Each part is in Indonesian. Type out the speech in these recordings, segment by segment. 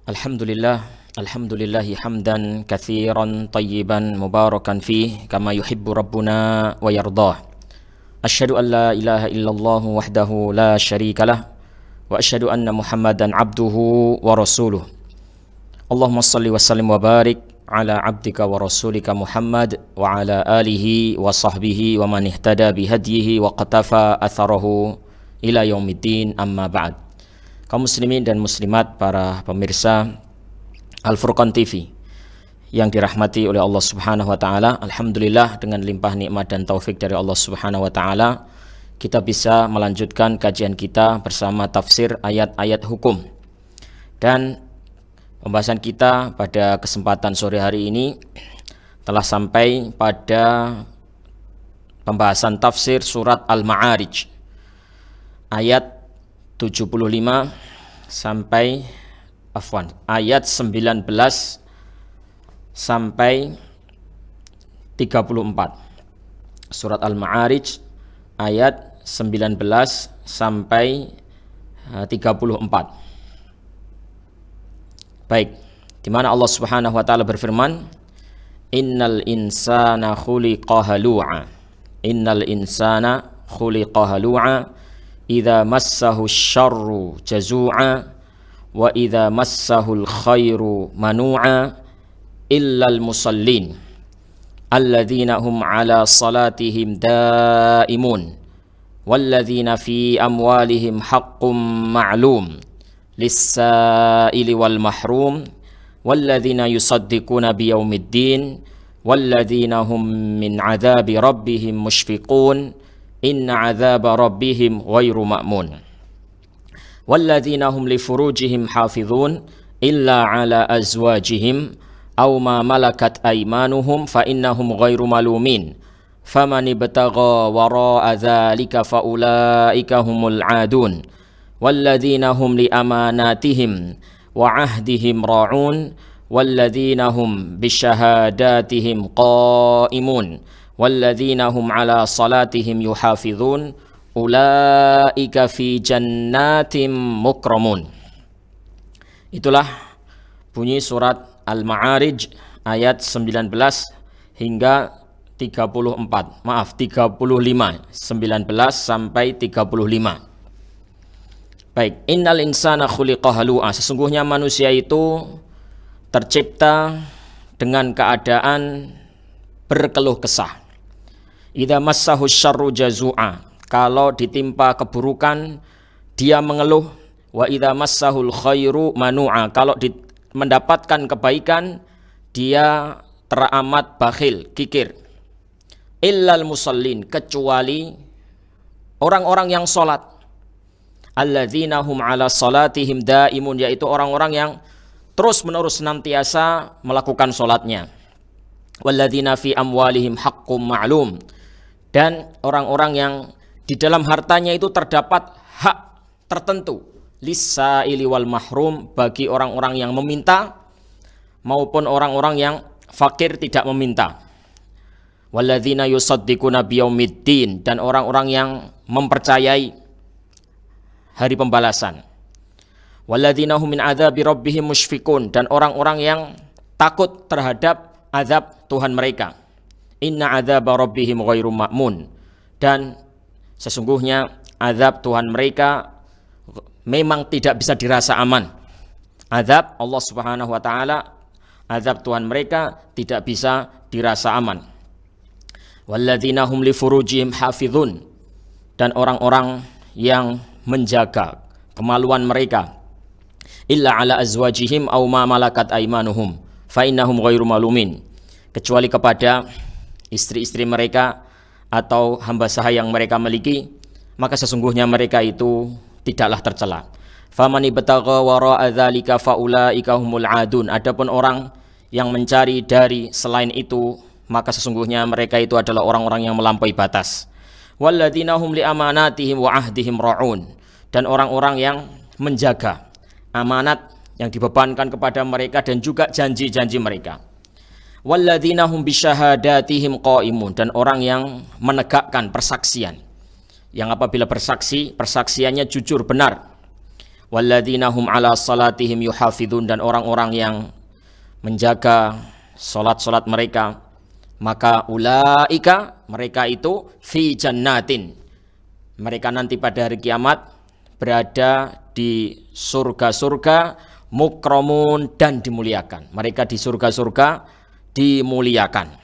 Alhamdulillahi hamdan katsiran tayyiban mubarakan fih kama yuhibbu rabbuna wa yardah. Asyhadu an la ilaha illallah wahdahu la syarikalah wa asyhadu anna Muhammadan abduhu wa rasuluh. Allahumma shalli wa sallim wa barik ala abdika wa rasulika Muhammad wa ala alihi wa sahbihi wa man ihtada bihadyihi wa qatafa atharahu ila yaumiddin, amma ba'd. Kaum muslimin dan muslimat, para pemirsa Al-Furqan TV yang dirahmati oleh Allah Subhanahu wa taala, alhamdulillah dengan limpah nikmat dan taufik dari Allah Subhanahu wa taala kita bisa melanjutkan kajian kita bersama tafsir ayat-ayat hukum. Dan pembahasan kita pada kesempatan sore hari ini telah sampai pada pembahasan tafsir surat Al-Ma'arij ayat 75 sampai ayat 19 sampai 34. Surat Al-Ma'arij ayat 19 sampai 34. Baik, di mana Allah Subhanahu wa taala berfirman, Innal insana khuliqa halu'a. Innal insana khuliqa halu'a. Idza massahu syarru jazu'a wa idza massahu khairu manu'a illal musallin alladzina hum ala salatihim daimun walladzina fi amwalihim haqqum ma'lum lis-sa'ili wal mahrum walladzina yusaddiquna biyaumiddin walladzina hum min 'adzabi rabbihim mushfiqun inna 'adzaba rabbihim ghairu ma'mun walladzina hum li furujihim hafizun illa 'ala azwajihim aw ma malakat aymanuhum fa innahum ghairu malumin faman ibtagha wara'a dzalika fa ulaika humul 'adun walladzina hum li amanatihim wa 'ahdihim ra'un walladzina hum bisyahadatihim qa'imun walladzina hum ala salatihim yuhafizun ulaika fi jannatim mukramun. Itulah bunyi surat Al-Ma'arij ayat 19 hingga 35. 19 sampai 35. Baik, innal insana khuliqa halu'a. Sesungguhnya manusia itu tercipta dengan keadaan berkeluh kesah. Idza massahu syarru jazu'a, kalau ditimpa keburukan dia mengeluh. Wa idza massahul khairu manu'a, kalau mendapatkan kebaikan dia teramat bakhil, kikir. Illal musallin, kecuali orang-orang yang salat. Alladzina hum ala salatihim daimun, yaitu orang-orang yang terus-menerus senantiasa melakukan salatnya. Walladzina fi amwalihim haqqum ma'lum, dan orang-orang yang di dalam hartanya itu terdapat hak tertentu, lis-sa'ili wal mahrum, bagi orang-orang yang meminta maupun orang-orang yang fakir tidak meminta. Walladzina yusaddiquna biyaumiddin, dan orang-orang yang mempercayai hari pembalasan. Walladzina hum min adzabi rabbihim musyfiqun, dan orang-orang yang takut terhadap azab Tuhan mereka. Inna adzaba rabbihim ghairu ma'mun, dan sesungguhnya azab Tuhan mereka memang tidak bisa dirasa aman. Azab Allah Subhanahu wa taala, azab Tuhan mereka tidak bisa dirasa aman. Walladzina hum li furujihim hafizun, dan orang-orang yang menjaga kemaluan mereka. Illa ala azwajihim aw ma malakat aymanuhum fa innahum ghairu malumin, kecuali kepada istri-istri mereka atau hamba sahaya yang mereka miliki, maka sesungguhnya mereka itu tidaklah tercela. Faman ibtagha wara'a dzalika faulaika humul 'adun, adapun orang yang mencari dari selain itu, maka sesungguhnya mereka itu adalah orang-orang yang melampaui batas. Walladzina hum li amanatihim wa 'ahdihim ra'un, dan orang-orang yang menjaga amanat yang dibebankan kepada mereka dan juga janji-janji mereka. Walladzina hum bisyahadatihim qa'imun, dan orang yang menegakkan persaksian, yang apabila bersaksi, persaksiannya jujur benar. walladzina hum 'ala salatihim yuhafizun, dan orang-orang yang menjaga salat-salat mereka, maka ulaika, mereka itu fi jannatin, mereka nanti pada hari kiamat berada di surga-surga, mukramun, dan dimuliakan. Mereka di surga-surga dimuliakan.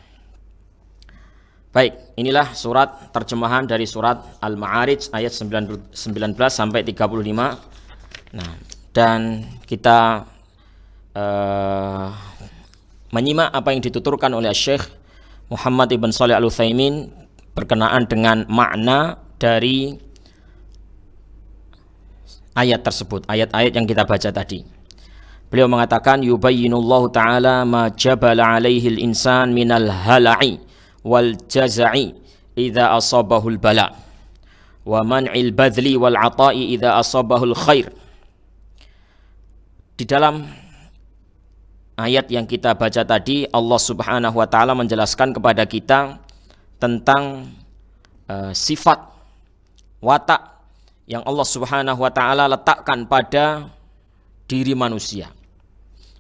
Baik, inilah surat terjemahan dari surat Al-Ma'arij ayat 19 sampai 35. Nah, dan kita menyimak apa yang dituturkan oleh Syekh Muhammad ibn Shalih Al-Utsaimin berkenaan dengan makna dari ayat tersebut, ayat-ayat yang kita baca tadi. Beliau mengatakan yubayyinullahu ta'ala ma jabala alaihi al-insan minal hala'i wal jaza'i idza asabahul bala wa man'il badli wal 'ata'i idza asabahul khair. Di dalam ayat yang kita baca tadi, Allah Subhanahu wa taala menjelaskan kepada kita tentang sifat watak yang Allah Subhanahu wa taala letakkan pada diri manusia,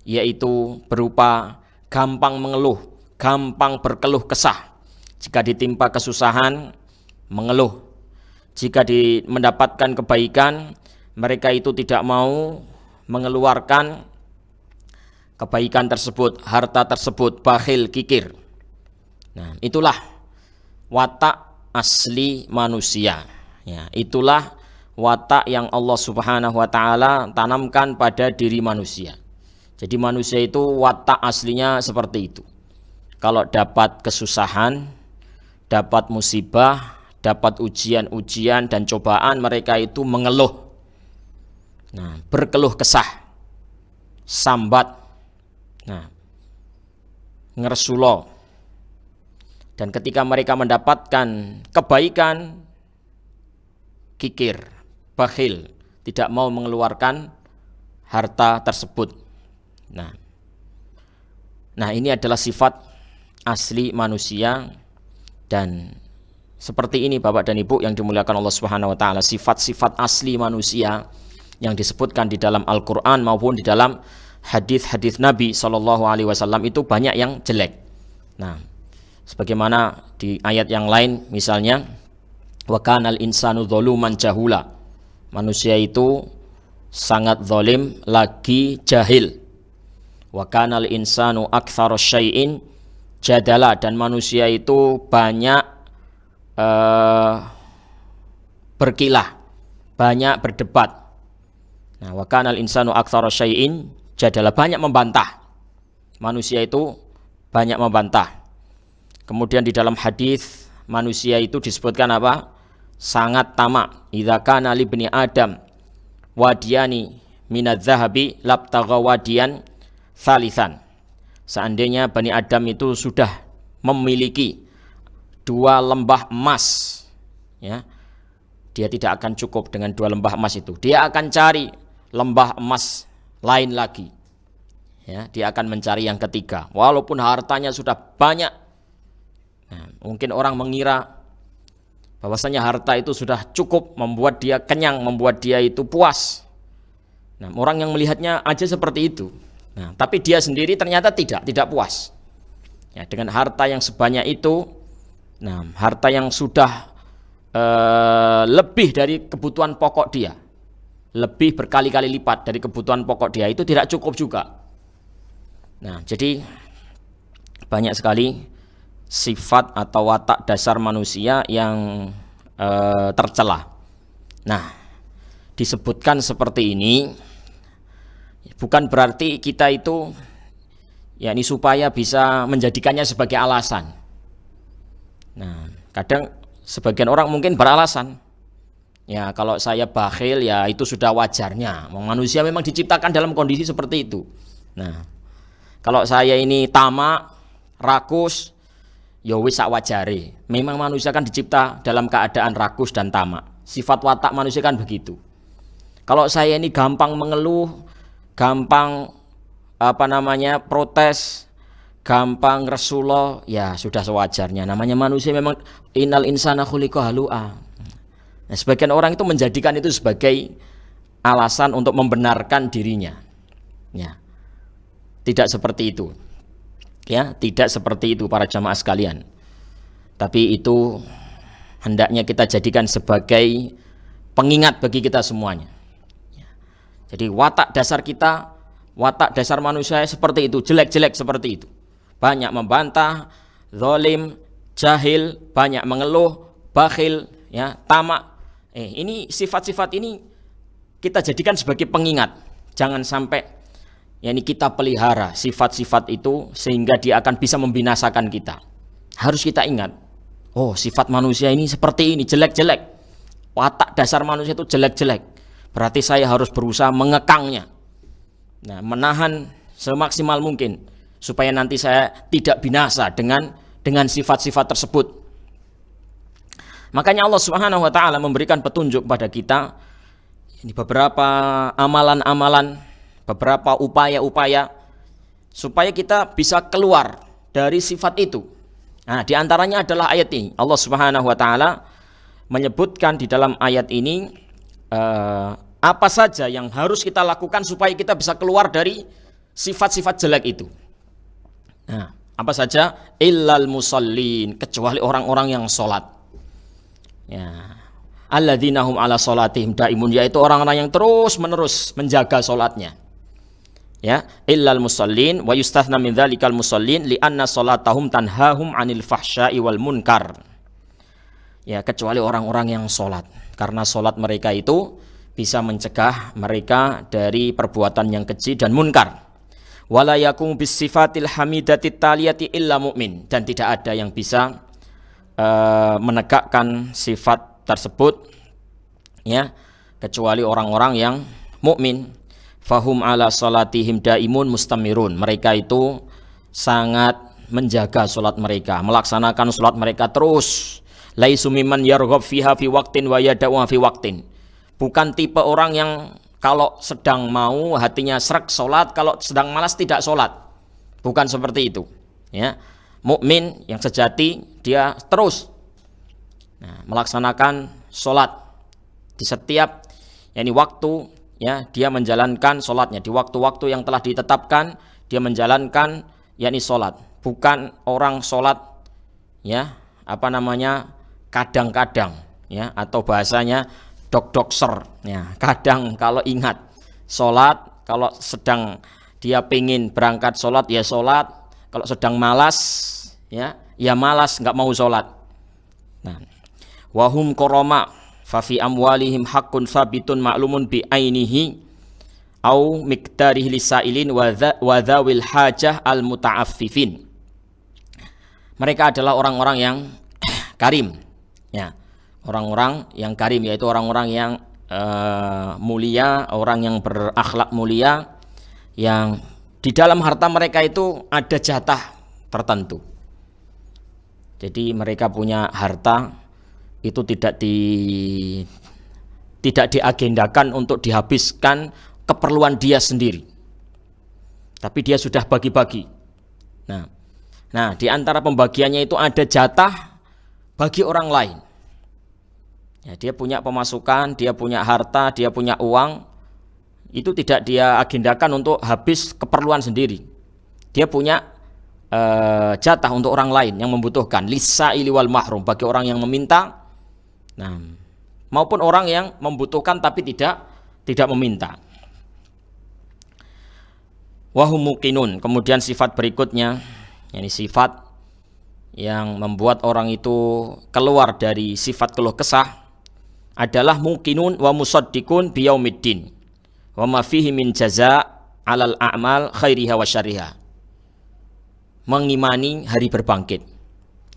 yaitu berupa gampang mengeluh, gampang berkeluh kesah. Jika ditimpa kesusahan, mengeluh. Jika mendapatkan kebaikan, mereka itu tidak mau mengeluarkan kebaikan tersebut, harta tersebut, bakhil, kikir. Nah, itulah watak asli manusia. Ya, itulah watak yang Allah Subhanahu wa taala tanamkan pada diri manusia. Jadi manusia itu watak aslinya seperti itu. Kalau dapat kesusahan, dapat musibah, dapat ujian-ujian dan cobaan, mereka itu mengeluh. Nah, berkeluh kesah, sambat, nah, ngersulo. Dan ketika mereka mendapatkan kebaikan, kikir, bakhil, tidak mau mengeluarkan harta tersebut. Nah, ini adalah sifat asli manusia, dan seperti ini Bapak dan Ibu yang dimuliakan Allah Subhanahu wa taala, sifat-sifat asli manusia yang disebutkan di dalam Al-Qur'an maupun di dalam hadis-hadis Nabi sallallahu alaihi wasallam itu banyak yang jelek. Nah, sebagaimana di ayat yang lain misalnya wa kanal insanu dzaluman jahula, manusia itu sangat zalim lagi jahil. Wa kanal insanu aktsara syai'in jadala, dan manusia itu banyak berkilah, banyak berdebat. Nah, wa kanal insanu aktsara syai'in jadala, banyak membantah. Manusia itu banyak membantah. Kemudian di dalam hadis manusia itu disebutkan apa? Sangat tamak. Idza kana li ibni adam wadiyani minadz-dzahabi labtagha wadiyan tsalitsan. Seandainya Bani Adam itu sudah memiliki 2 lembah emas, ya, dia tidak akan cukup dengan 2 lembah emas itu. Dia akan cari lembah emas lain lagi. Ya, dia akan mencari yang ketiga, walaupun hartanya sudah banyak. Nah, mungkin orang mengira bahwasanya harta itu sudah cukup membuat dia kenyang, membuat dia itu puas. Nah, orang yang melihatnya aja seperti itu. Nah, tapi dia sendiri ternyata tidak puas. Ya, dengan harta yang sebanyak itu, nah, harta yang sudah lebih dari kebutuhan pokok dia, lebih berkali-kali lipat dari kebutuhan pokok dia, itu tidak cukup juga. Nah, jadi banyak sekali sifat atau watak dasar manusia yang tercela. Nah, disebutkan seperti ini bukan berarti kita itu yakni supaya bisa menjadikannya sebagai alasan. Nah, kadang sebagian orang mungkin beralasan, ya kalau saya bakhil ya itu sudah wajarnya. Manusia memang diciptakan dalam kondisi seperti itu. Nah, kalau saya ini tamak, rakus, ya wis sak wajare. Memang manusia kan dicipta dalam keadaan rakus dan tamak. Sifat watak manusia kan begitu. Kalau saya ini gampang mengeluh, gampang protes, gampang resulo, ya sudah sewajarnya. Namanya manusia memang innal insana khuliqa halu'a. Nah, sebagian orang itu menjadikan itu sebagai alasan untuk membenarkan dirinya. Ya. Tidak seperti itu. Ya, tidak seperti itu para jamaah sekalian. Tapi itu hendaknya kita jadikan sebagai pengingat bagi kita semuanya. Ya. Jadi watak dasar kita, watak dasar manusia seperti itu, jelek-jelek seperti itu. Banyak membantah, zalim, jahil, banyak mengeluh, bakhil, ya, tamak. Ini sifat-sifat ini kita jadikan sebagai pengingat. Jangan sampai yakni kita pelihara sifat-sifat itu sehingga dia akan bisa membinasakan kita. Harus kita ingat, oh sifat manusia ini seperti ini, jelek-jelek. Watak dasar manusia itu jelek-jelek. Berarti saya harus berusaha mengekangnya. Nah, menahan semaksimal mungkin supaya nanti saya tidak binasa dengan sifat-sifat tersebut. Makanya Allah Subhanahu wa taala memberikan petunjuk pada kita ini beberapa amalan-amalan, beberapa upaya-upaya supaya kita bisa keluar dari sifat itu. Nah, di antaranya adalah ayat ini. Allah Subhanahu wa taala menyebutkan di dalam ayat ini apa saja yang harus kita lakukan supaya kita bisa keluar dari sifat-sifat jelek itu. Nah, apa saja? Illal musallin, kecuali orang-orang yang sholat. Ya. Alladzina hum ala sholatihim daimun, yaitu orang-orang yang terus-menerus menjaga sholatnya. Ya, illal musallin wa yustathna min dzalikal musallin li'anna sholatahum tanhahum 'anil fahsya'i wal munkar. Ya, kecuali orang-orang yang sholat, karena sholat mereka itu bisa mencegah mereka dari perbuatan yang keji dan munkar. Wala yakum bis sifatil hamidati taliyati illa mu'min, dan tidak ada yang bisa menegakkan sifat tersebut ya kecuali orang-orang yang mukmin. Fahum ala salatihim daimun mustamirun, mereka itu sangat menjaga salat mereka, melaksanakan salat mereka terus. Laisu mimman yarghab fiha fi waqtin wa yada'u fi waqtin, bukan tipe orang yang kalau sedang mau hatinya srek salat, kalau sedang malas tidak salat, bukan seperti itu ya. Mukmin yang sejati dia terus melaksanakan sholat di setiap waktu ya, dia menjalankan sholatnya di waktu-waktu yang telah ditetapkan, dia menjalankan sholat, bukan orang sholat kadang-kadang ya, atau bahasanya dok-dokser ya, kadang kalau ingat sholat, kalau sedang dia pengen berangkat sholat ya sholat, kalau sedang malas ya malas, nggak mau sholat. Nah, wahum koroma fa fi amwalihim haqqun sabitun ma'lumun bi ainihi au miqdarihi lisailin wa dzawil hajah al muta'affifin. Mereka adalah orang-orang yang karim ya, orang-orang yang karim, yaitu orang-orang yang mulia, orang yang berakhlak mulia, yang di dalam harta mereka itu ada jatah tertentu. Jadi mereka punya harta itu tidak diagendakan untuk dihabiskan keperluan dia sendiri, tapi dia sudah bagi-bagi. Nah, di antara pembagiannya itu ada jatah bagi orang lain. Ya, dia punya pemasukan, dia punya harta, dia punya uang, itu tidak dia agendakan untuk habis keperluan sendiri. Dia punya jatah untuk orang lain yang membutuhkan, lisaili wal mahrum, bagi orang yang meminta, maupun orang yang membutuhkan tapi tidak meminta. Wahum muqinun, kemudian sifat berikutnya, ini sifat yang membuat orang itu keluar dari sifat keluh kesah adalah muqinun wa musaddiqun biyaumiddin wa ma fihi min jaza' alal a'mal khairiha wa syarriha. Mengimani hari berbangkit.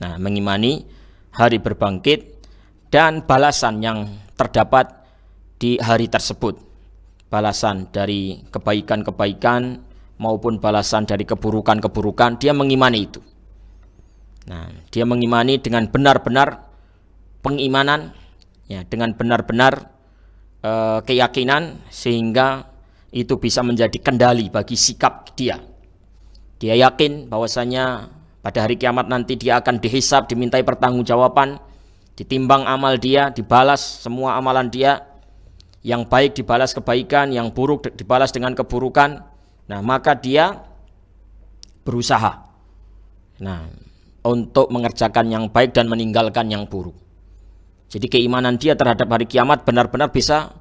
Nah, mengimani hari berbangkit dan balasan yang terdapat di hari tersebut. Balasan dari kebaikan-kebaikan maupun balasan dari keburukan-keburukan, dia mengimani itu. Nah, dia mengimani dengan benar-benar pengimanan ya, dengan benar-benar keyakinan, sehingga itu bisa menjadi kendali bagi sikap dia. Dia yakin bahwasanya pada hari kiamat nanti dia akan dihisab, dimintai pertanggungjawaban, ditimbang amal dia, dibalas semua amalan dia, yang baik dibalas kebaikan, yang buruk dibalas dengan keburukan. Nah, maka dia berusaha untuk mengerjakan yang baik dan meninggalkan yang buruk. Jadi keimanan dia terhadap hari kiamat benar-benar bisa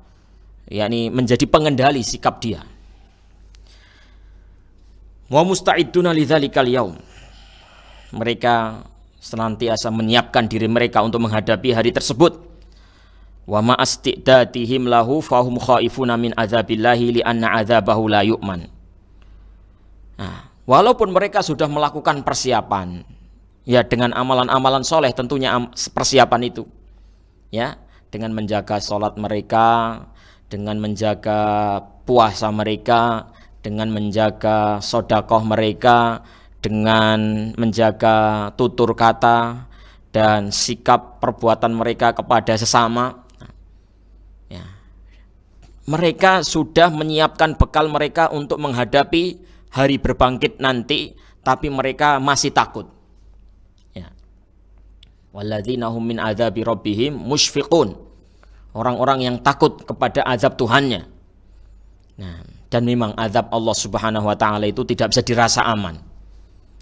menjadi pengendali sikap dia. Wa musta'idduna lidzalikal yaum. Mereka senantiasa menyiapkan diri mereka untuk menghadapi hari tersebut. Wa ma astidatihim lahu fahum khaifuna min adzabillahi li anna adzabahu la yu'man. Nah, walaupun mereka sudah melakukan persiapan dengan amalan-amalan soleh, tentunya persiapan itu dengan menjaga sholat mereka, dengan menjaga puasa mereka, dengan menjaga sedekah mereka, dengan menjaga tutur kata dan sikap perbuatan mereka kepada sesama. Mereka sudah menyiapkan bekal mereka untuk menghadapi hari berbangkit nanti, tapi mereka masih takut. Walladzina hum min adzabi rabbihim musyfiqun. Orang-orang yang takut kepada azab Tuhannya. Nah, dan memang azab Allah Subhanahu wa taala itu tidak bisa dirasa aman.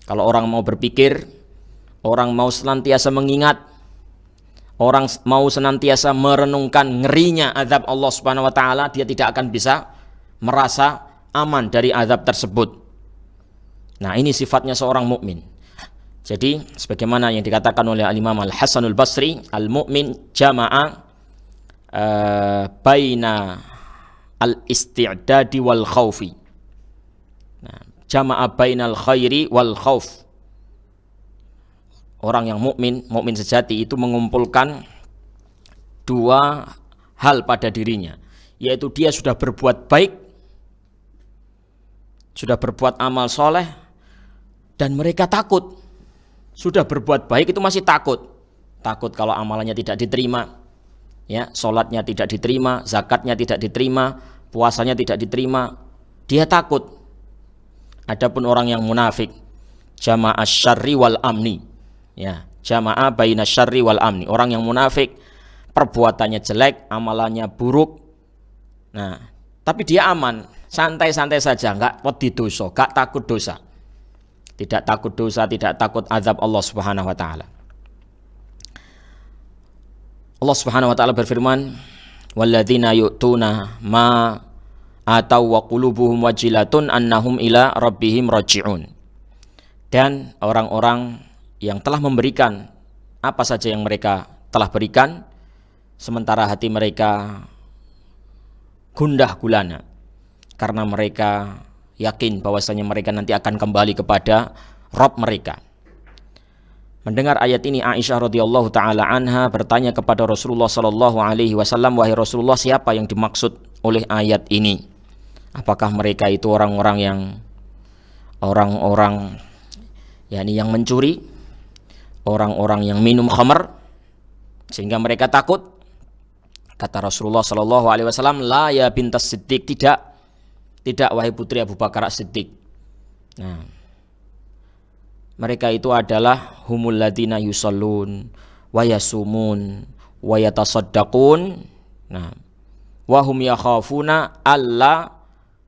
Kalau orang mau berpikir, orang mau senantiasa mengingat, orang mau senantiasa merenungkan ngerinya azab Allah Subhanahu wa taala, dia tidak akan bisa merasa aman dari azab tersebut. Nah, ini sifatnya seorang mukmin. Jadi sebagaimana yang dikatakan oleh Al-Imam Al-Hasanul Basri, al-mu'min jama'a baina al-isti'dadi wal khaufi. Nah, jama'a bainal khairi wal khauf. Orang yang mukmin sejati itu mengumpulkan dua hal pada dirinya, yaitu dia sudah berbuat baik, sudah berbuat amal soleh, dan mereka takut. Sudah berbuat baik itu masih takut kalau amalannya tidak diterima, sholatnya tidak diterima, zakatnya tidak diterima, puasanya tidak diterima, dia takut. Adapun orang yang munafik, jama'a syarri wal amni, jama'a baina syarri wal amni. Orang yang munafik perbuatannya jelek, amalannya buruk, tapi dia aman, santai-santai saja, enggak wedi dosa, enggak takut dosa. Tidak takut dosa, tidak takut azab Allah Subhanahu wa taala. Allah Subhanahu wa taala berfirman, "Walladzina yu'tuna ma atau wa qulubuhum wajilatun annahum ila rabbihim raji'un." Dan orang-orang yang telah memberikan apa saja yang mereka telah berikan, sementara hati mereka gundah gulana karena mereka yakin bahwasanya mereka nanti akan kembali kepada Rabb mereka. Mendengar ayat ini, Aisyah radhiyallahu taala anha bertanya kepada Rasulullah sallallahu alaihi wasallam, "Wahai Rasulullah, siapa yang dimaksud oleh ayat ini? Apakah mereka itu orang-orang yang mencuri, orang-orang yang minum khamr sehingga mereka takut?" Kata Rasulullah sallallahu alaihi wasallam, "La ya bintas Siddiq, tidak wahai putri Abu Bakar As-Siddiq." Nah, mereka itu adalah humul ladzina yusallun wa yasumun wa yatasaddaqun. Nah, wa hum yakhafuna alla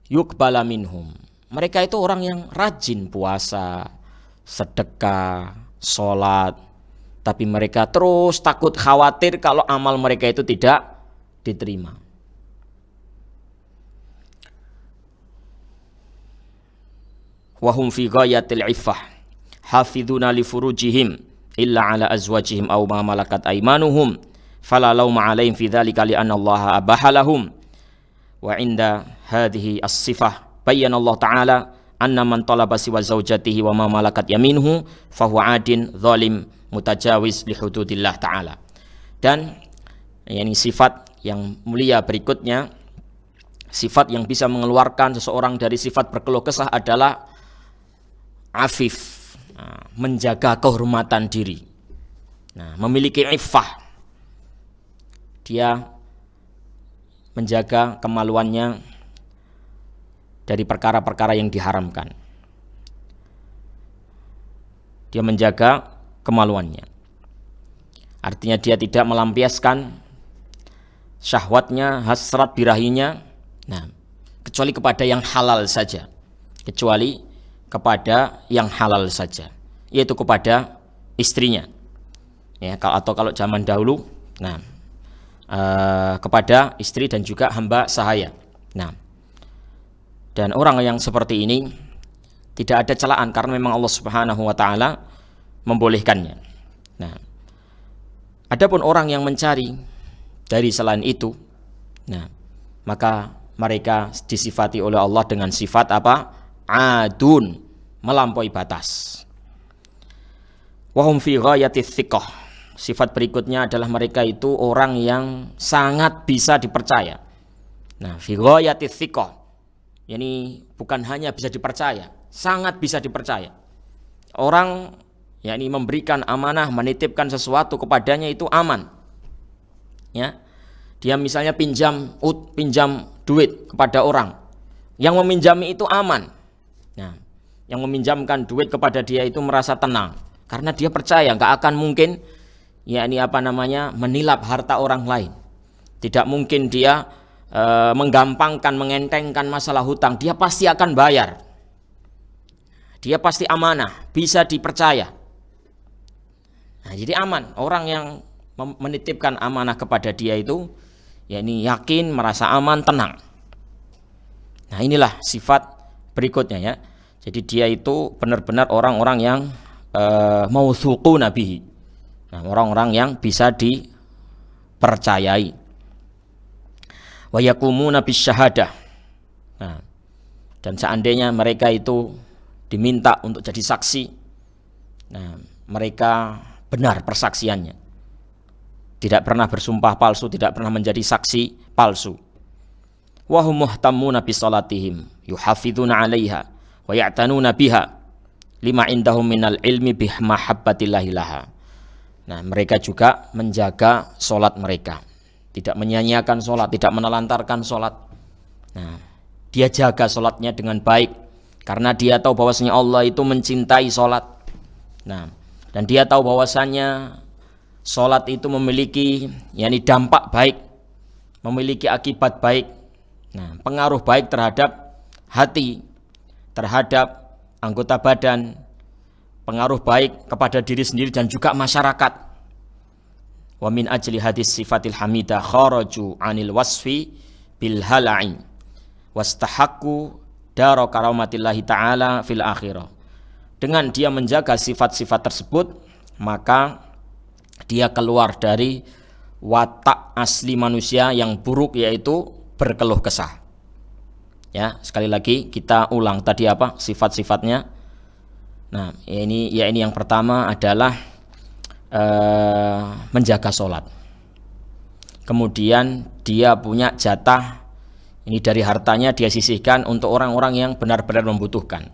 yuqbala minhum. Mereka itu orang yang rajin puasa, sedekah, salat, tapi mereka terus takut, khawatir kalau amal mereka itu tidak diterima. Wahum fi ghayatil iffah hafidhuna li furujihim illa ala azwajihim aw ma malakat aymanuhum fala lauma alaihim fi dzalika li anna Allah abahalahum. Wa inda hadhihi as-sifah bayyana Allah taala anna man talaba siwa zaujatihi wa ma malakat yaminuhu fa huwa adin zalim mutajawiz li hududillah taala. Dan ini sifat yang mulia berikutnya, sifat yang bisa mengeluarkan seseorang dari sifat berkeluh kesah adalah afif, menjaga kehormatan diri, memiliki iffah. Dia menjaga kemaluannya dari perkara-perkara yang diharamkan. Dia menjaga kemaluannya, artinya dia tidak melampiaskan syahwatnya, hasrat birahinya. Nah, kecuali kepada yang halal saja. Kecuali kepada yang halal saja, yaitu kepada istrinya. Ya, atau kalau zaman dahulu, nah, kepada istri dan juga hamba sahaya. Nah, dan orang yang seperti ini tidak ada celaan karena memang Allah Subhanahu wa taala membolehkannya. Nah, adapun orang yang mencari dari selain itu, nah, maka mereka disifati oleh Allah dengan sifat apa? Adun, melampaui batas. Wahum fi ghayati thiqah. Sifat berikutnya adalah mereka itu orang yang sangat bisa dipercaya. Nah, fi ghayati thiqah. Yani bukan hanya bisa dipercaya, sangat bisa dipercaya. Orang yakni memberikan amanah, menitipkan sesuatu kepadanya itu aman. Ya. Dia misalnya pinjam duit kepada orang. Yang meminjami itu aman. Nah, yang meminjamkan duit kepada dia itu merasa tenang karena dia percaya enggak akan mungkin menilap harta orang lain. Tidak mungkin dia menggampangkan, mengentengkan masalah hutang. Dia pasti akan bayar. Dia pasti amanah, bisa dipercaya. Nah, jadi aman. Orang yang menitipkan amanah kepada dia itu yakin, merasa aman, tenang. Nah, inilah sifat berikutnya ya. Jadi dia itu benar-benar orang-orang yang mautsuquna bihi. Nah, orang-orang yang bisa dipercayai. Wa yakumuna bisyahadah. Nah, dan seandainya mereka itu diminta untuk jadi saksi, nah, mereka benar persaksiannya. Tidak pernah bersumpah palsu, tidak pernah menjadi saksi palsu. Wa hum muhtammuna bi salatihim, yuhafizuna 'alaiha wa ya'tanuna biha lima indahum minal ilmi bi mahabbatillahi laha. Nah, mereka juga menjaga solat mereka, tidak menyia-nyiakan solat, tidak menelantarkan solat. Nah, dia jaga solatnya dengan baik karena dia tahu bahwasanya Allah itu mencintai solat. Nah, dan dia tahu bahwasanya solat itu memiliki dampak baik, memiliki akibat baik. Nah, pengaruh baik terhadap hati, terhadap anggota badan, pengaruh baik kepada diri sendiri dan juga masyarakat. Wa min ajli hadis sifatil hamidah kharaju anil wasfi bil hala'i wastahaqqu dara karamatillahi ta'ala fil akhirah. Dengan dia menjaga sifat-sifat tersebut, maka dia keluar dari watak asli manusia yang buruk, yaitu berkeluh kesah. Ya, sekali lagi kita ulang tadi apa sifat-sifatnya. Nah, ini yang pertama adalah menjaga sholat. Kemudian dia punya jatah ini dari hartanya, dia sisihkan untuk orang-orang yang benar-benar membutuhkan.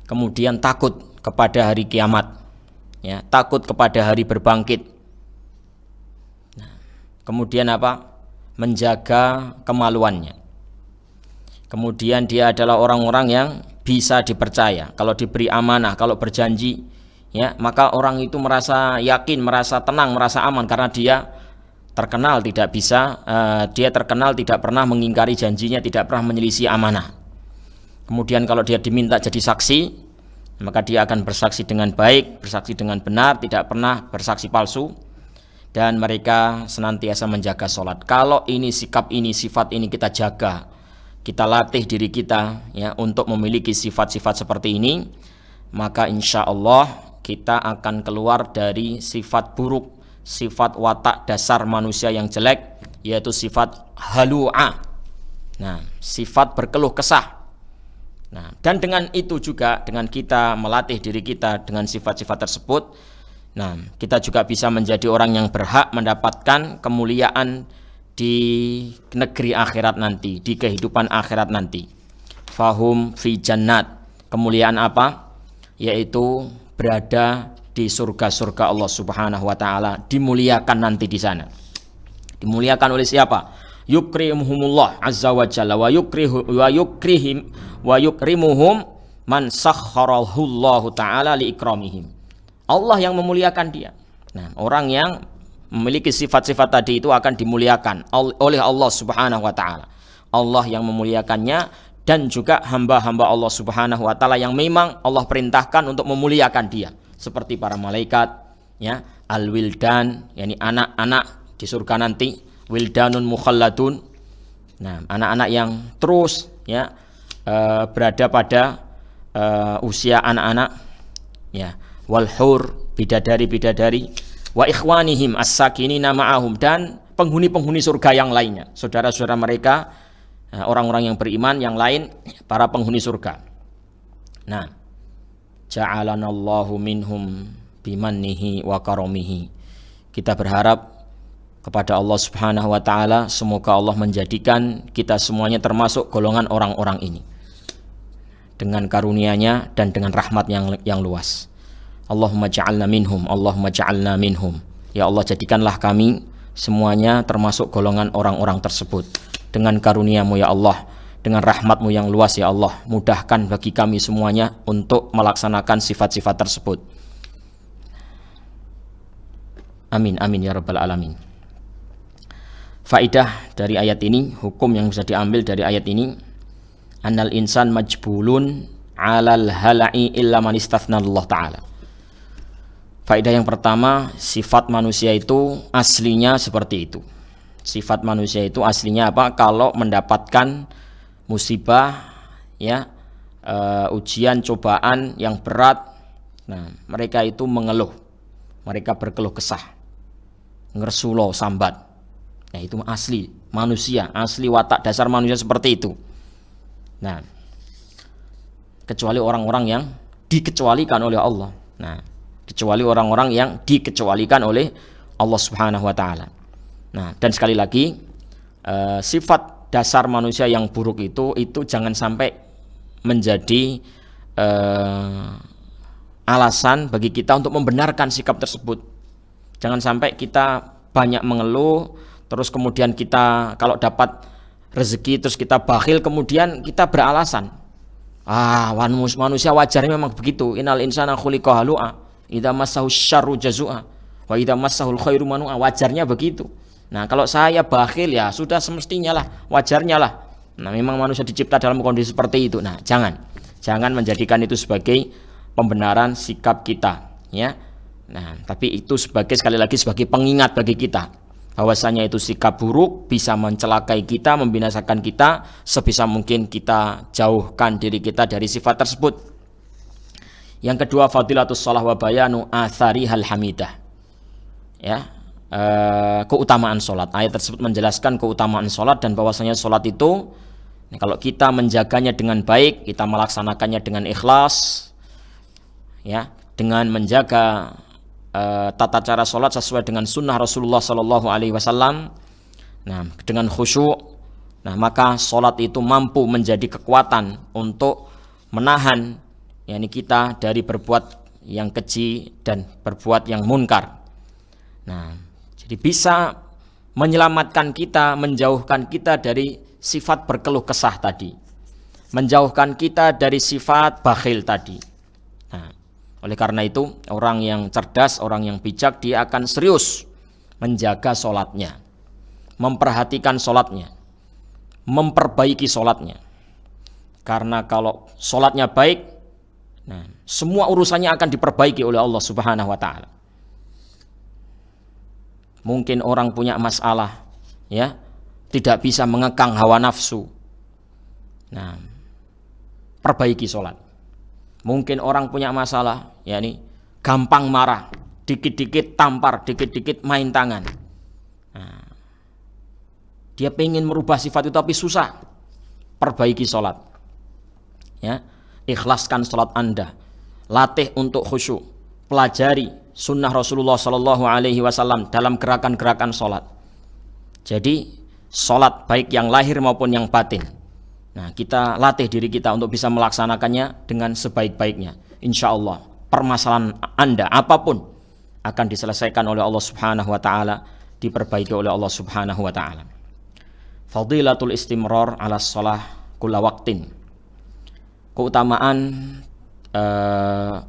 Kemudian takut kepada hari kiamat, ya, takut kepada hari berbangkit. Nah, kemudian apa? Menjaga kemaluannya. Kemudian dia adalah orang-orang yang bisa dipercaya. Kalau diberi amanah, kalau berjanji, ya, maka orang itu merasa yakin, merasa tenang, merasa aman karena dia terkenal tidak pernah mengingkari janjinya, tidak pernah menyelisih amanah. Kemudian kalau dia diminta jadi saksi, maka dia akan bersaksi dengan baik, bersaksi dengan benar, tidak pernah bersaksi palsu, dan mereka senantiasa menjaga sholat. Kalau ini sikap ini, sifat ini kita jaga, kita latih diri kita, ya, untuk memiliki sifat-sifat seperti ini, maka insya Allah kita akan keluar dari sifat buruk, sifat watak dasar manusia yang jelek, yaitu sifat halu'a. Nah, sifat berkeluh kesah. Nah, dan dengan itu juga, dengan kita melatih diri kita dengan sifat-sifat tersebut, nah, kita juga bisa menjadi orang yang berhak mendapatkan kemuliaan di negeri akhirat nanti, di kehidupan akhirat nanti. Fahum fi jannat. Kemuliaan apa? Yaitu berada di surga-surga Allah Subhanahu wa taala, dimuliakan nanti di sana. Dimuliakan oleh siapa? Yukrimuhumullah azza wa jalla wa yukrimuhum man sakhkharahullahu taala li ikramihim. Allah yang memuliakan dia. Nah, orang yang memiliki sifat-sifat tadi itu akan dimuliakan oleh Allah Subhanahu wa taala. Allah yang memuliakannya dan juga hamba-hamba Allah Subhanahu wa taala yang memang Allah perintahkan untuk memuliakan dia, seperti para malaikat, ya, al-wildan, yakni anak-anak di surga nanti, wildanun mukhalladun. Nah, anak-anak yang terus ya berada pada usia anak-anak, ya, wal hur, bidadari-bidadari, wa ikhwanihim as-sakinina ma'ahum, dan penghuni-penghuni surga yang lainnya, saudara-saudara mereka, orang-orang yang beriman yang lain, para penghuni surga. Nah, ja'alanallahu minhum bimannihi wa karomihi. Kita berharap kepada Allah Subhanahu wa taala, semoga Allah menjadikan kita semuanya termasuk golongan orang-orang ini dengan karunia-Nya dan dengan rahmat yang luas. Allahumma ja'alna minhum, Allahumma ja'alna minhum. Ya Allah, jadikanlah kami semuanya termasuk golongan orang-orang tersebut. Dengan karunia-Mu ya Allah, dengan rahmat-Mu yang luas ya Allah, mudahkan bagi kami semuanya untuk melaksanakan sifat-sifat tersebut. Amin, amin ya rabbal alamin. Faidah dari ayat ini, hukum yang bisa diambil dari ayat ini, annal insan majbulun alal hala'i illa man istathna Allah ta'ala. Faidah yang pertama, sifat manusia itu aslinya seperti itu. Sifat manusia itu aslinya apa? Kalau mendapatkan musibah, ya, ujian, cobaan yang berat, nah, mereka itu mengeluh, mereka berkeluh kesah, ngersulo, sambat. Nah, itu asli manusia, asli watak dasar manusia seperti itu. Nah, kecuali orang-orang yang dikecualikan oleh Allah. Nah, kecuali orang-orang yang dikecualikan oleh Allah Subhanahu wa taala. Nah, dan sekali lagi, sifat dasar manusia yang buruk itu jangan sampai menjadi alasan bagi kita untuk membenarkan sikap tersebut. Jangan sampai kita banyak mengeluh, terus kemudian kita kalau dapat rezeki terus kita bakhil, kemudian kita beralasan, manusia wajarnya memang begitu, innal insana khuliqa halu'a idza massahu syarru jazua wa idza massahul khairu manu'a, wajarnya begitu. Nah, kalau saya bakhil ya sudah semestinya lah, wajarnya lah. Nah, memang manusia dicipta dalam kondisi seperti itu. Nah, jangan menjadikan itu sebagai pembenaran sikap kita, ya. Nah, tapi itu sekali lagi sebagai pengingat bagi kita bahwasanya itu sikap buruk bisa mencelakai kita, membinasakan kita. Sebisa mungkin kita jauhkan diri kita dari sifat tersebut. Yang kedua, fadilatus shalah wa bayanu athari hal hamidah. Ya, keutamaan salat. Ayat tersebut menjelaskan keutamaan salat dan bahwasanya salat itu, kalau kita menjaganya dengan baik, kita melaksanakannya dengan ikhlas, ya, dengan menjaga tata cara sholat sesuai dengan sunnah Rasulullah Sallallahu Alaihi Wasallam, nah, dengan khusyuk, nah, maka sholat itu mampu menjadi kekuatan untuk menahan, yakni kita dari berbuat yang keji dan berbuat yang munkar. Nah, jadi bisa menyelamatkan kita, menjauhkan kita dari sifat berkeluh kesah tadi, menjauhkan kita dari sifat bakhil tadi. Nah, oleh karena itu, orang yang cerdas, orang yang bijak, dia akan serius menjaga sholatnya, memperhatikan sholatnya, memperbaiki sholatnya. Karena kalau sholatnya baik, nah, semua urusannya akan diperbaiki oleh Allah Subhanahu wa taala. Mungkin orang punya masalah, ya, tidak bisa mengekang hawa nafsu. Nah, perbaiki sholat. Mungkin orang punya masalah, yakni gampang marah, dikit-dikit tampar, dikit-dikit main tangan. Nah, dia pengen merubah sifat itu tapi susah. Perbaiki sholat, ya, ikhlaskan sholat Anda, latih untuk khusyuk, pelajari sunnah Rasulullah Sallallahu Alaihi Wasallam dalam gerakan-gerakan sholat. Jadi sholat baik yang lahir maupun yang batin, nah, kita latih diri kita untuk bisa melaksanakannya dengan sebaik-baiknya. Insya Allah permasalahan Anda apapun akan diselesaikan oleh Allah Subhanahu wa taala, diperbaiki oleh Allah Subhanahu wa taala. Fadilatul istimrar ala shalah kulla waqtin. Keutamaan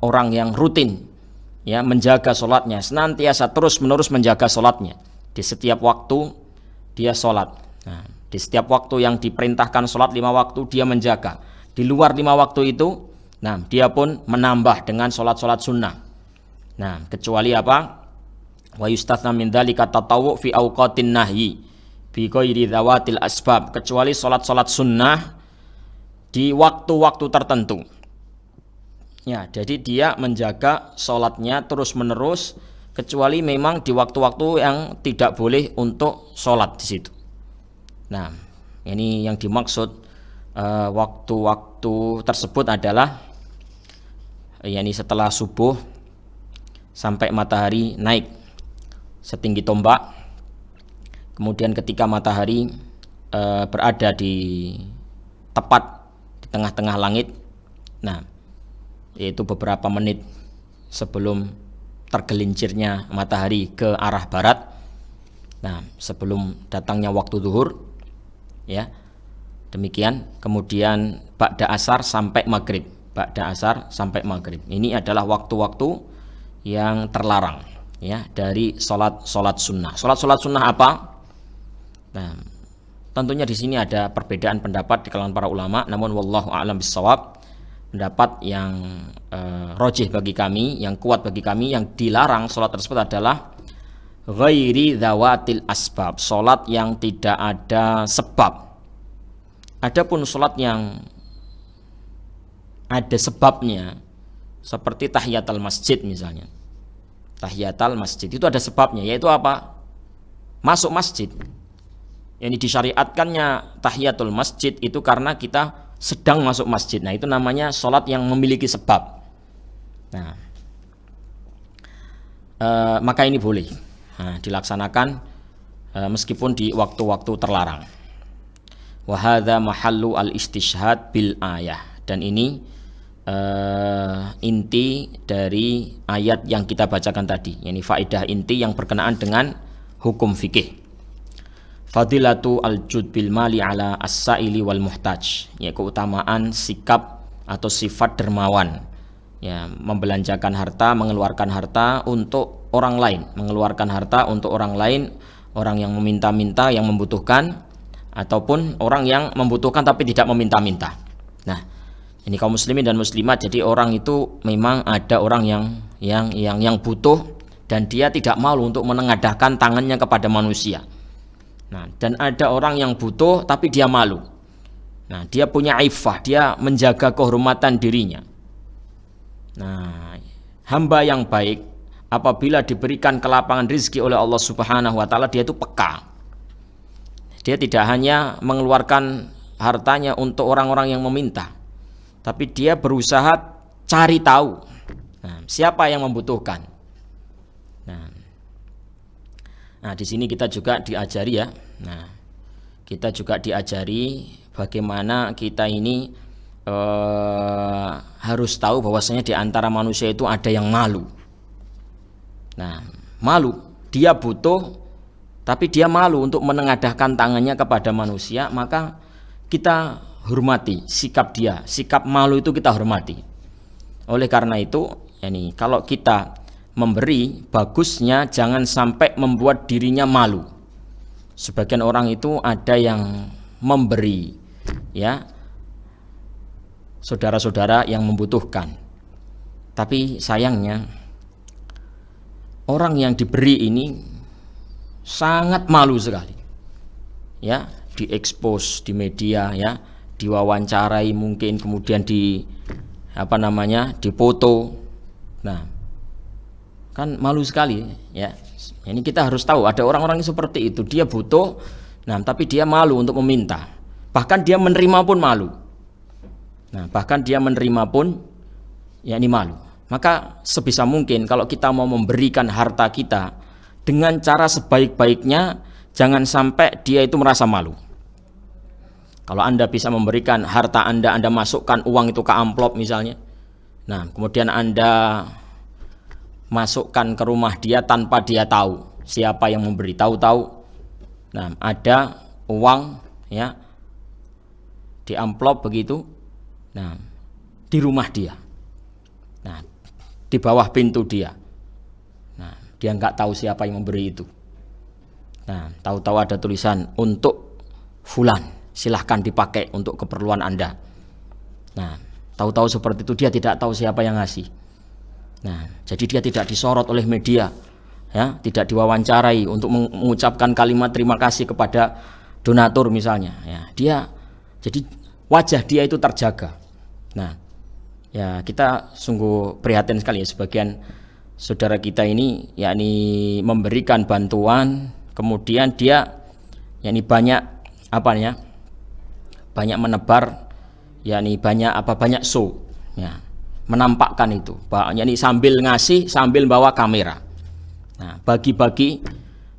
orang yang rutin, ya menjaga sholatnya, senantiasa terus-menerus menjaga sholatnya. Di setiap waktu dia sholat. Nah, di setiap waktu yang diperintahkan sholat 5 waktu dia menjaga. Di luar 5 waktu itu, nah dia pun menambah dengan sholat-sholat sunnah. Nah, kecuali apa? Wa yustatsna min dzalika tatawwu fi awqatin nahyi bi ghairi dzawatil asbab, kecuali sholat-sholat sunnah di waktu-waktu tertentu. Ya, jadi dia menjaga sholatnya terus-menerus, kecuali memang di waktu-waktu yang tidak boleh untuk sholat di situ. Nah, ini yang dimaksud waktu-waktu tersebut adalah yakni setelah subuh sampai matahari naik setinggi tombak, kemudian ketika matahari berada di tepat di tengah-tengah langit, nah yaitu beberapa menit sebelum tergelincirnya matahari ke arah barat, nah sebelum datangnya waktu zuhur, ya demikian. Kemudian ba'da asar sampai maghrib, ba'da asar sampai maghrib, ini adalah waktu-waktu yang terlarang, ya, dari sholat sunnah. Sholat sunnah apa? Nah, tentunya di sini ada perbedaan pendapat di kalangan para ulama, namun wallahu a'lam bissawab, pendapat yang rajih bagi kami, yang kuat bagi kami, yang dilarang sholat tersebut adalah ghairi dzawatil asbab, sholat yang tidak ada sebab. Adapun sholat yang ada sebabnya, seperti tahiyatul masjid misalnya, tahiyatul masjid itu ada sebabnya, yaitu apa? Masuk masjid. Yang disyariatkannya tahiyatul masjid itu karena kita sedang masuk masjid. Nah, itu namanya sholat yang memiliki sebab. Nah, maka ini boleh dilaksanakan meskipun di waktu-waktu terlarang. Wa hadza mahallu al-istishhad bil ayah, dan ini inti dari ayat yang kita bacakan tadi, yakni faedah inti yang berkenaan dengan hukum fikih. Fadilatu al-jud bil mali ala as-sa'ili wal muhtaj, ya, keutamaan sikap atau sifat dermawan, ya, membelanjakan harta, mengeluarkan harta untuk orang lain, mengeluarkan harta untuk orang lain, orang yang meminta-minta, yang membutuhkan, ataupun orang yang membutuhkan tapi tidak meminta-minta. Nah, ini kaum muslimin dan muslimat, jadi orang itu memang ada orang yang butuh dan dia tidak malu untuk menengadahkan tangannya kepada manusia. Nah, dan ada orang yang butuh tapi dia malu. Nah, dia punya iffah, dia menjaga kehormatan dirinya. Nah, hamba yang baik apabila diberikan kelapangan rezeki oleh Allah Subhanahu wa taala, dia itu peka. Dia tidak hanya mengeluarkan hartanya untuk orang-orang yang meminta, tapi dia berusaha cari tahu siapa yang membutuhkan. Nah, di sini kita juga diajari, ya. Nah, kita juga diajari bagaimana kita ini harus tahu bahwasanya di antara manusia itu ada yang malu. Nah, malu, dia butuh tapi dia malu untuk menengadahkan tangannya kepada manusia, maka kita hormati sikap dia, sikap malu itu kita hormati. Oleh karena itu, yani kalau kita memberi, bagusnya jangan sampai membuat dirinya malu. Sebagian orang itu ada yang memberi, ya, saudara-saudara yang membutuhkan, tapi sayangnya orang yang diberi ini sangat malu sekali, ya, diekspos di media, ya, diwawancarai mungkin, kemudian dipoto. Nah, kan malu sekali, ya. Ini kita harus tahu ada orang-orang yang seperti itu, dia butuh, nah tapi dia malu untuk meminta, bahkan dia menerima pun malu. Nah, bahkan dia menerima pun, ya, ini malu. Maka sebisa mungkin kalau kita mau memberikan harta kita dengan cara sebaik-baiknya, jangan sampai dia itu merasa malu. Kalau Anda bisa memberikan harta Anda masukkan uang itu ke amplop misalnya, nah kemudian Anda masukkan ke rumah dia tanpa dia tahu siapa yang memberi, tahu-tahu nah ada uang, ya, di amplop begitu, nah di rumah dia, nah di bawah pintu dia, Dia nggak tahu siapa yang memberi itu. Nah, tahu-tahu ada tulisan untuk fulan, silahkan dipakai untuk keperluan Anda. Nah, tahu-tahu seperti itu dia tidak tahu siapa yang ngasih. Nah, jadi dia tidak disorot oleh media, ya, tidak diwawancarai untuk mengucapkan kalimat terima kasih kepada donatur misalnya. Ya, jadi wajah dia itu terjaga. Nah, ya kita sungguh prihatin sekali ya sebagian saudara kita ini, yakni memberikan bantuan, kemudian dia, yakni banyak menebar, yakni banyak show, ya, menampakkan itu, yakni sambil ngasih sambil bawa kamera. Nah, bagi-bagi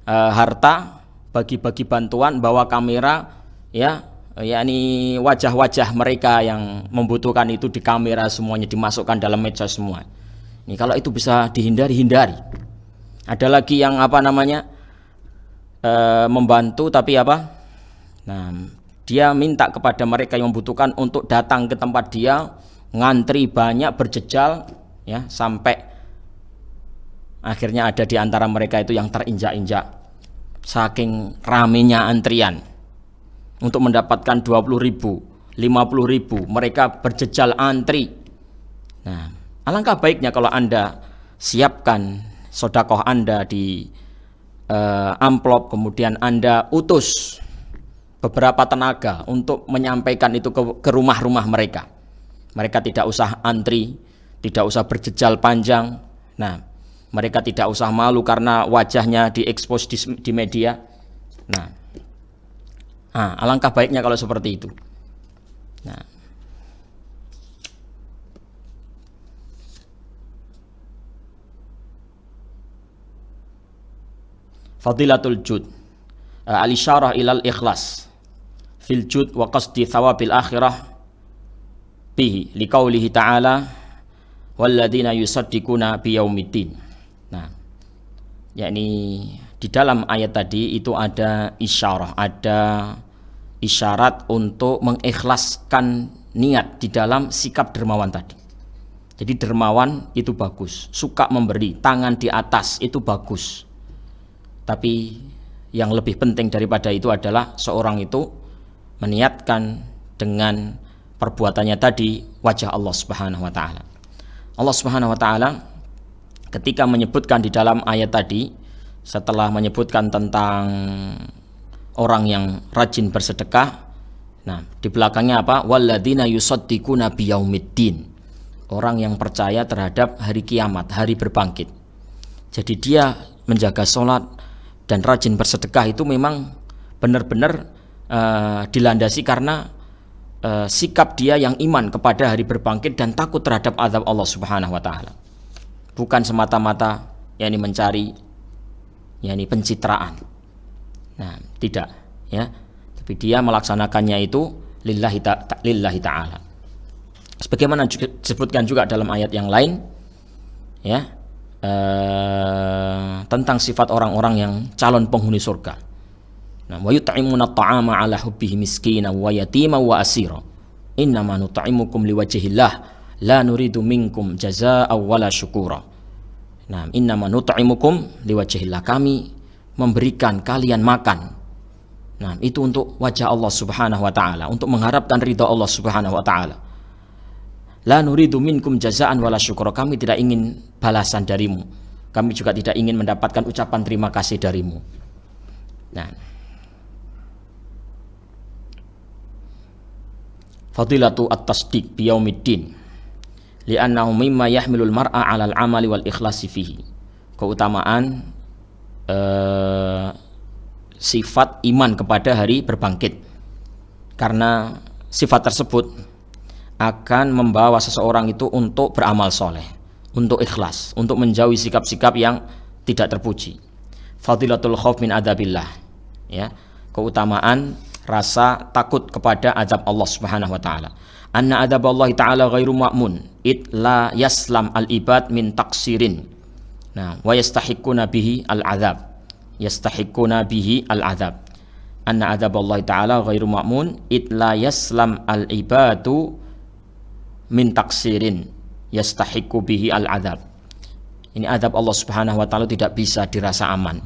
harta, bagi-bagi bantuan, bawa kamera, ya, yakni wajah-wajah mereka yang membutuhkan itu di kamera semuanya, dimasukkan dalam medsos semua. Ini kalau itu bisa hindari. Ada lagi yang membantu tapi nah, dia minta kepada mereka yang membutuhkan untuk datang ke tempat dia, ngantri banyak, berjejal, ya, sampai akhirnya ada di antara mereka itu yang terinjak-injak saking ramenya antrian untuk mendapatkan 20.000, 50.000, mereka berjejal antri. Nah, alangkah baiknya kalau Anda siapkan sedekah Anda di amplop, kemudian Anda utus beberapa tenaga untuk menyampaikan itu ke rumah-rumah mereka. Mereka tidak usah antri, tidak usah berjejal panjang. Nah, mereka tidak usah malu karena wajahnya diekspos di media. Nah, alangkah baiknya kalau seperti itu. Nah, Fadilatul Jud, al-isyarah ilal ikhlas fil jud wa qasdi thawabil akhirah bihi liqaulihi ta'ala walladzina yusaddiquna biyaumiddin. Nah, yakni di dalam ayat tadi itu ada isyarah, ada isyarat untuk mengikhlaskan niat di dalam sikap dermawan tadi. Jadi dermawan itu bagus, suka memberi, tangan di atas itu bagus. Tapi yang lebih penting daripada itu adalah seorang itu meniatkan dengan perbuatannya tadi wajah Allah Subhanahu wa taala. Allah Subhanahu wa taala ketika menyebutkan di dalam ayat tadi, setelah menyebutkan tentang orang yang rajin bersedekah, nah di belakangnya apa? Walladzina yusaddiquna biyaumiddin. Orang yang percaya terhadap hari kiamat, hari berbangkit. Jadi dia menjaga sholat dan rajin bersedekah itu memang benar-benar dilandasi karena sikap dia yang iman kepada hari berbangkit dan takut terhadap azab Allah Subhanahu wa taala. Bukan semata-mata yakni mencari yakni pencitraan. Nah, tidak, ya. Tapi dia melaksanakannya itu lillahi ta'ala. Sebagaimana disebutkan juga dalam ayat yang lain, ya, tentang sifat orang-orang yang calon penghuni surga. Nah, wa yut'imuna at'ama 'ala hubbihi miskinan wa yatiman wa asira. Innama nut'imukum liwajhillah la nuridu minkum jazaa'an wala syukura. Nah, innama nut'imukum liwajhillah, kami memberikan kalian makan. Nah, itu untuk wajah Allah Subhanahu wa taala, untuk mengharapkan ridha Allah Subhanahu wa taala. La nuridu minkum jazaan wala syukura, kami tidak ingin balasan darimu. Kami juga tidak ingin mendapatkan ucapan terima kasih darimu. Nah, fadilatu at-tasdiq biyaumiddin li'annahu mimma yahmilul mar'a 'alal 'amali wal ikhlasi fihi. Keutamaan sifat iman kepada hari berbangkit. Karena sifat tersebut akan membawa seseorang itu untuk beramal soleh, untuk ikhlas, untuk menjauhi sikap-sikap yang tidak terpuji. Fadilatul khauf min adzabillah, ya, keutamaan rasa takut kepada azab Allah Subhanahu wa taala. Anna adzaballahi taala ghairu ma'mun, it la yaslam al ibad min taksirin. Nah, wa yastahiquna bihi al azab. Yastahiquna bihi al azab. Anna adzaballahi taala ghairu ma'mun, it la yaslam al ibadu min taksirin yastahiqu bihi al-'adzab. Ini azab Allah Subhanahu wa taala tidak bisa dirasa aman.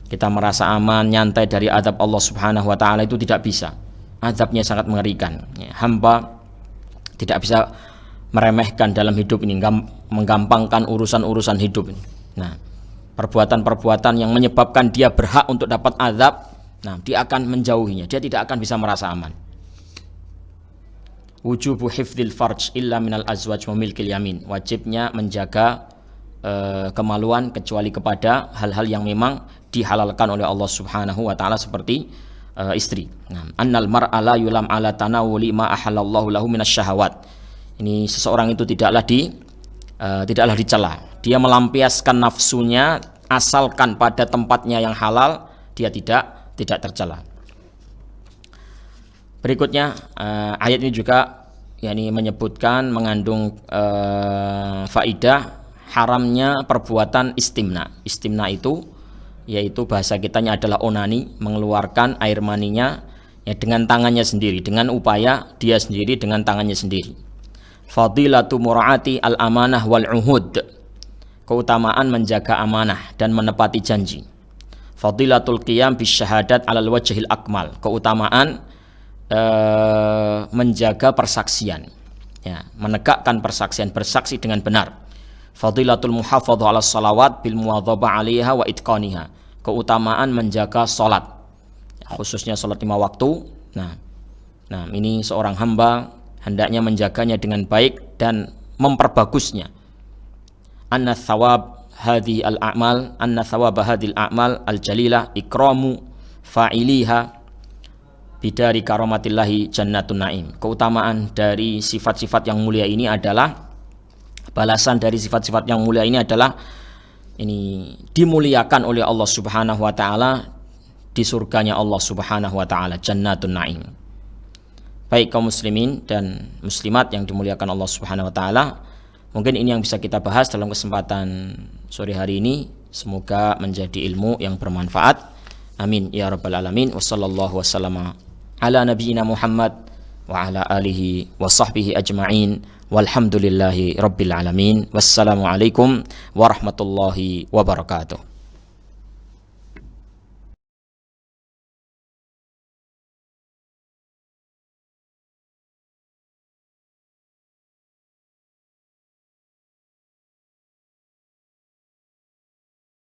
Kita merasa aman, nyantai dari azab Allah Subhanahu wa taala itu tidak bisa. Azabnya sangat mengerikan. Hamba tidak bisa meremehkan dalam hidup ini, menggampangkan urusan-urusan hidup ini. Nah, perbuatan-perbuatan yang menyebabkan dia berhak untuk dapat azab, nah dia akan menjauhinya. Dia tidak akan bisa merasa aman. Wujubu hifdzil farj illa minal azwaj wa milkil yamin. Wajibnya menjaga kemaluan kecuali kepada hal-hal yang memang dihalalkan oleh Allah Subhanahu wa taala seperti istri. Nah, annal mar'a la yulam ala tanawuli ma ahallallahu lahu minasyahawat. Ini seseorang itu tidaklah dicela. Dia melampiaskan nafsunya asalkan pada tempatnya yang halal, dia tidak tercela. Berikutnya ayat ini juga menyebutkan mengandung faidah haramnya perbuatan istimna. Istimna itu yaitu bahasa kitanya adalah onani, mengeluarkan air maninya dengan tangannya sendiri, dengan upaya dia sendiri dengan tangannya sendiri. Fadilatu mura'ati al-amanah wal uhud. Keutamaan menjaga amanah dan menepati janji. Fadilatul qiyam bisyahadat alal wajhil akmal. Keutamaan menjaga persaksian, menegakkan persaksian, bersaksi dengan benar. Fadilatul muhafadzah ala salawat bil muwadhabah 'alaiha wa itqaniha. Keutamaan menjaga salat, khususnya salat 5 waktu. Nah, ini seorang hamba hendaknya menjaganya dengan baik dan memperbagusnya. Anna thawab hadhihi al-a'mal, anna thawab hadhil a'mal al-jalilah ikramu fa'iliha bidari karomatillahi jannatun na'im. Keutamaan dari sifat-sifat yang mulia ini adalah, balasan dari sifat-sifat yang mulia ini adalah dimuliakan oleh Allah Subhanahu wa taala di surganya Allah Subhanahu wa taala, jannatun na'im. Baik kaum muslimin dan muslimat yang dimuliakan Allah Subhanahu wa taala, mungkin ini yang bisa kita bahas dalam kesempatan sore hari ini. Semoga menjadi ilmu yang bermanfaat. Amin ya rabbal alamin. Wassallallahu wasallama ala nabiyyina Muhammad wa ala alihi wa sahbihi ajma'in. Walhamdulillahi rabbil alamin. Wassalamu alaikum warahmatullahi wabarakatuh.